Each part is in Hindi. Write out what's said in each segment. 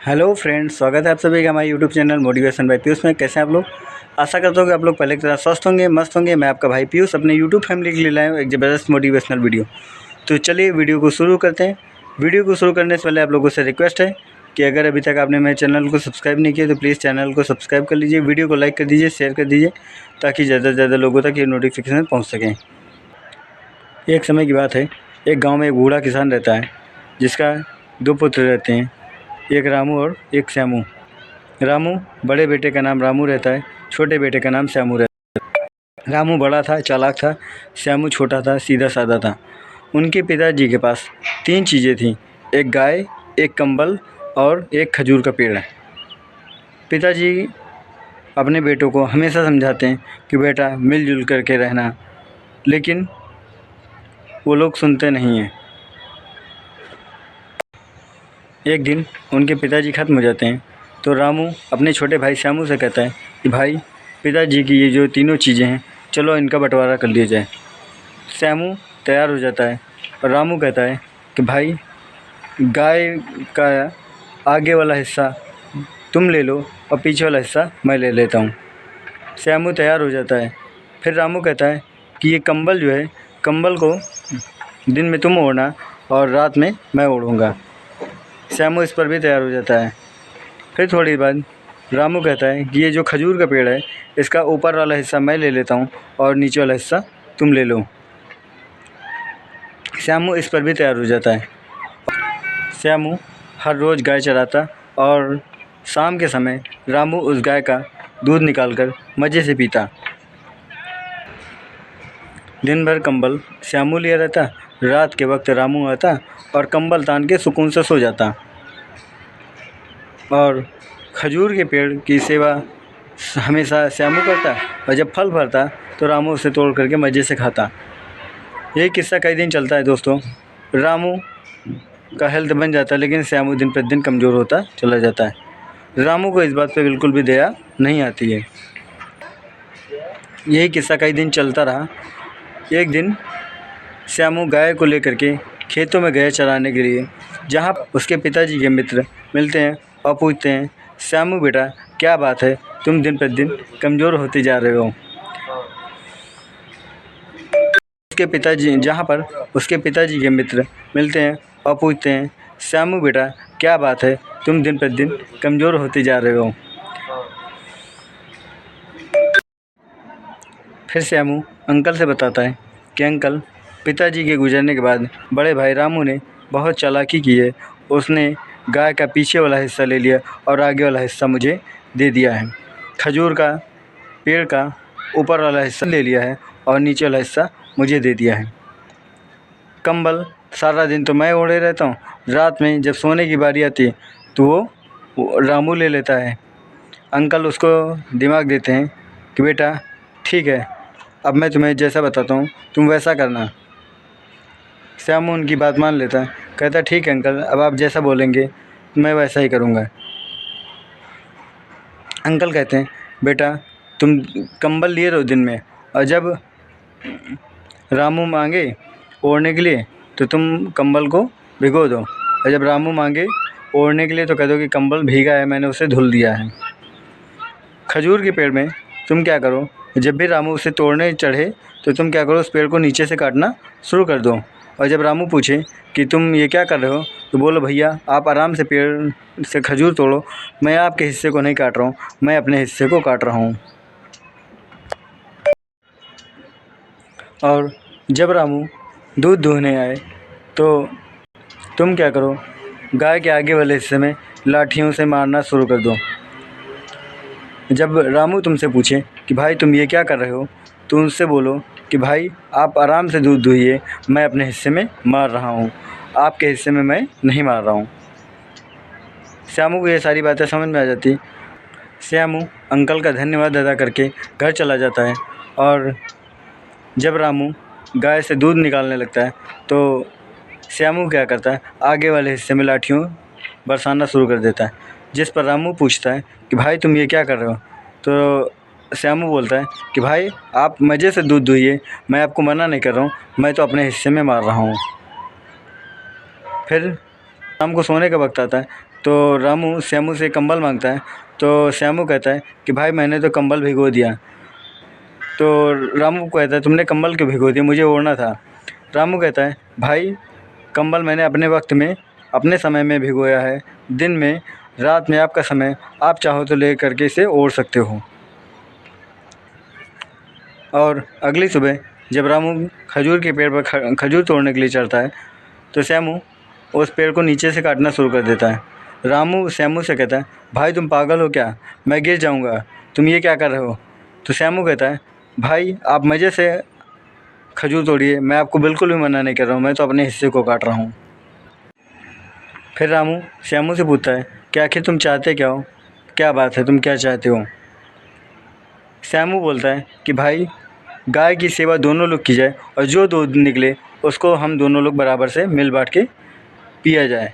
हेलो फ्रेंड्स, स्वागत है आप सभी का हमारे YouTube channel motivation by Piyush में। कैसे हैं आप लोग? आशा करता हूँ कि आप लोग पहले की तरह स्वस्थ होंगे, मस्त होंगे। मैं आपका भाई पीयूष अपने यूट्यूब फैमिली के लिए लाया हूँ एक ज़बरदस्त मोटिवेशनल वीडियो। तो चलिए वीडियो को शुरू करते हैं। वीडियो को शुरू करने से पहले आप लोगों से रिक्वेस्ट है कि अगर अभी तक आपने मेरे चैनल को सब्सक्राइब नहीं किया तो प्लीज़ चैनल को सब्सक्राइब कर लीजिए, वीडियो को लाइक कर दीजिए, शेयर कर दीजिए ताकि ज़्यादा से ज़्यादा लोगों तक ये नोटिफिकेशन पहुँच सकें। एक समय की बात है, एक गाँव में एक बूढ़ा किसान रहता है जिसका 2 पुत्र रहते हैं, एक रामू और एक श्यामू। रामू बड़े बेटे का नाम रामू रहता है, छोटे बेटे का नाम श्यामू रहता है। रामू बड़ा था, चालाक था, श्यामू छोटा था, सीधा साधा था। उनके पिताजी के पास 3 चीज़ें थीं, एक गाय, एक कंबल और एक खजूर का पेड़। पिताजी अपने बेटों को हमेशा समझाते हैं कि बेटा मिलजुल करके रहना, लेकिन वो लोग सुनते नहीं हैं। एक दिन उनके पिताजी ख़त्म हो जाते हैं तो रामू अपने छोटे भाई श्यामू से कहता है कि भाई, पिताजी की ये जो तीनों चीज़ें हैं, चलो इनका बंटवारा कर लिया जाए। श्यामू तैयार हो जाता है और रामू कहता है कि भाई, गाय का आगे वाला हिस्सा तुम ले लो और पीछे वाला हिस्सा मैं ले लेता हूँ। श्यामू तैयार हो जाता है। फिर रामू कहता है कि ये कंबल जो है, कंबल को दिन में तुम ओढ़ना और रात में मैं ओढ़ूँगा। श्यामू इस पर भी तैयार हो जाता है। फिर थोड़ी देर बाद रामू कहता है कि ये जो खजूर का पेड़ है, इसका ऊपर वाला हिस्सा मैं ले लेता हूँ और नीचे वाला हिस्सा तुम ले लो। श्यामू इस पर भी तैयार हो जाता है। श्यामू हर रोज़ गाय चराता और शाम के समय रामू उस गाय का दूध निकालकर मज़े से पीता। दिन भर कंबल श्यामू लिया रहता, रात के वक्त रामू आता और कंबल तान के सुकून से सो जाता। और खजूर के पेड़ की सेवा हमेशा श्यामू करता और जब फल फलता तो रामू उसे तोड़ करके मज़े से खाता। यही किस्सा कई दिन चलता है दोस्तों। रामू का हेल्थ बन जाता है, लेकिन श्यामू दिन प्रतिदिन कमज़ोर होता चला जाता है। रामू को इस बात पे बिल्कुल भी दया नहीं आती है। यही किस्सा कई दिन चलता रहा। एक दिन श्यामू गाय को लेकर के खेतों में गया चराने के लिए, जहाँ उसके पिताजी के मित्र मिलते हैं और पूछते हैं, श्यामू बेटा क्या बात है, तुम दिन प्रतिदिन कमज़ोर होते जा रहे हो। उसके पिताजी के मित्र मिलते हैं और पूछते हैं, श्यामू बेटा क्या बात है, तुम दिन प्रतिदिन कमज़ोर होते जा रहे हो। फिर श्यामू अंकल से बताता है कि अंकल, पिताजी के गुजरने के बाद बड़े भाई रामू ने बहुत चालाकी की है। उसने गाय का पीछे वाला हिस्सा ले लिया और आगे वाला हिस्सा मुझे दे दिया है। खजूर का पेड़ का ऊपर वाला हिस्सा ले लिया है और नीचे वाला हिस्सा मुझे दे दिया है। कंबल सारा दिन तो मैं ओढ़े रहता हूँ, रात में जब सोने की बारी आती है तो वो रामू ले लेता है। अंकल उसको दिमाग देते हैं कि बेटा ठीक है, अब मैं तुम्हें जैसा बताता हूँ तुम वैसा करना। श्यामू उनकी बात मान लेता है, कहता है ठीक है अंकल, अब आप जैसा बोलेंगे मैं वैसा ही करूँगा। अंकल कहते हैं बेटा तुम कंबल लिए रहो दिन में, और जब रामू मांगे ओढ़ने के लिए तो तुम कंबल को भिगो दो, और जब रामू मांगे ओढ़ने के लिए तो कह दो कि कंबल भीगा है, मैंने उसे धुल दिया है। खजूर के पेड़ में तुम क्या करो, जब भी रामू उसे तोड़ने चढ़े तो तुम क्या करो, उस पेड़ को नीचे से काटना शुरू कर दो, और जब रामू पूछे कि तुम ये क्या कर रहे हो तो बोलो भैया आप आराम से पेड़ से खजूर तोड़ो, मैं आपके हिस्से को नहीं काट रहा हूँ, मैं अपने हिस्से को काट रहा हूँ। और जब रामू दूध दूहने आए तो तुम क्या करो, गाय के आगे वाले हिस्से में लाठियों से मारना शुरू कर दो। जब रामू तुमसे पूछे कि भाई तुम ये क्या कर रहे हो तो उनसे बोलो कि भाई आप आराम से दूध दुहिए, मैं अपने हिस्से में मार रहा हूँ, आपके हिस्से में मैं नहीं मार रहा हूँ। श्यामू को ये सारी बातें समझ में आ जाती। श्यामू अंकल का धन्यवाद अदा करके घर चला जाता है, और जब रामू गाय से दूध निकालने लगता है तो श्यामू क्या करता है, आगे वाले हिस्से में लाठियों बरसाना शुरू कर देता है, जिस पर रामू पूछता है कि भाई तुम ये क्या कर रहे हो। तो श्यामू बोलता है कि भाई आप मज़े से दूध दुहिए, मैं आपको मना नहीं कर रहा हूँ, मैं तो अपने हिस्से में मार रहा हूँ। फिर शाम को सोने का वक्त आता है तो रामू श्यामू से कंबल मांगता है। तो श्यामू कहता है कि भाई मैंने तो कंबल भिगो दिया। तो रामू कहता है तुमने कंबल क्यों भिगो दिया, मुझे ओढ़ना था। रामू कहता है भाई कंबल मैंने अपने वक्त में अपने समय में भिगोया है, दिन में रात में आपका समय, आप चाहो तो ले करके इसे ओढ़ सकते हो। और अगली सुबह जब रामू खजूर के पेड़ पर खजूर तोड़ने के लिए चढ़ता है तो श्यामू उस पेड़ को नीचे से काटना शुरू कर देता है। रामू श्यामू से कहता है भाई तुम पागल हो क्या, मैं गिर जाऊंगा, तुम ये क्या कर रहे हो। तो श्यामू कहता है भाई आप मज़े से खजूर तोड़िए, मैं आपको बिल्कुल भी मना नहीं कर रहा हूँ, मैं तो अपने हिस्से को काट रहा हूँ। फिर रामू श्यामू से पूछता है कि आखिर तुम चाहते क्या हो, क्या बात है, तुम क्या चाहते हो। श्यामू बोलता है कि भाई गाय की सेवा दोनों लोग की जाए और जो दूध निकले उसको हम दोनों लोग बराबर से मिल बांट के पिया जाए।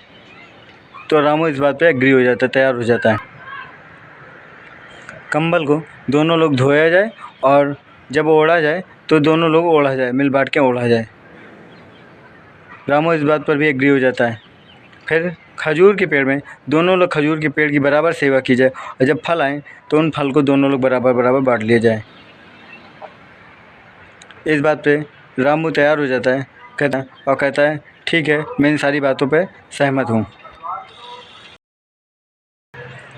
तो रामू इस बात पे एग्री हो जाता है, तैयार हो जाता है। कंबल को दोनों लोग धोया जाए और जब ओढ़ा जाए तो दोनों लोग ओढ़ा जाए, मिल बांट के ओढ़ा जाए। रामू इस बात पर भी एग्री हो जाता है। फिर खजूर के पेड़ में दोनों लोग खजूर के पेड़ की बराबर सेवा की जाए और जब फल आए तो उन फल को दोनों लोग बराबर बराबर बांट लिया जाए। इस बात पे रामू तैयार हो जाता है, कहता है ठीक है, मैं इन सारी बातों पे सहमत हूँ।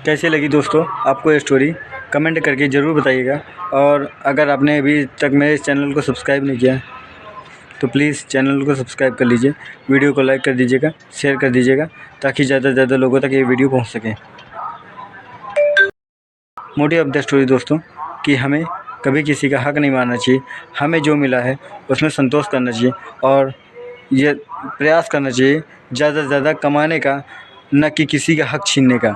कैसी लगी दोस्तों आपको ये स्टोरी, कमेंट करके ज़रूर बताइएगा। और अगर आपने अभी तक मेरे इस चैनल को सब्सक्राइब नहीं किया तो प्लीज़ चैनल को सब्सक्राइब कर लीजिए, वीडियो को लाइक कर दीजिएगा, शेयर कर दीजिएगा ताकि ज़्यादा से ज़्यादा लोगों तक ये वीडियो पहुंच सके। मोटिव ऑफ द स्टोरी दोस्तों कि हमें कभी किसी का हक नहीं मारना चाहिए, हमें जो मिला है उसमें संतोष करना चाहिए और ये प्रयास करना चाहिए ज़्यादा से ज़्यादा कमाने का, न कि किसी का हक छीनने का।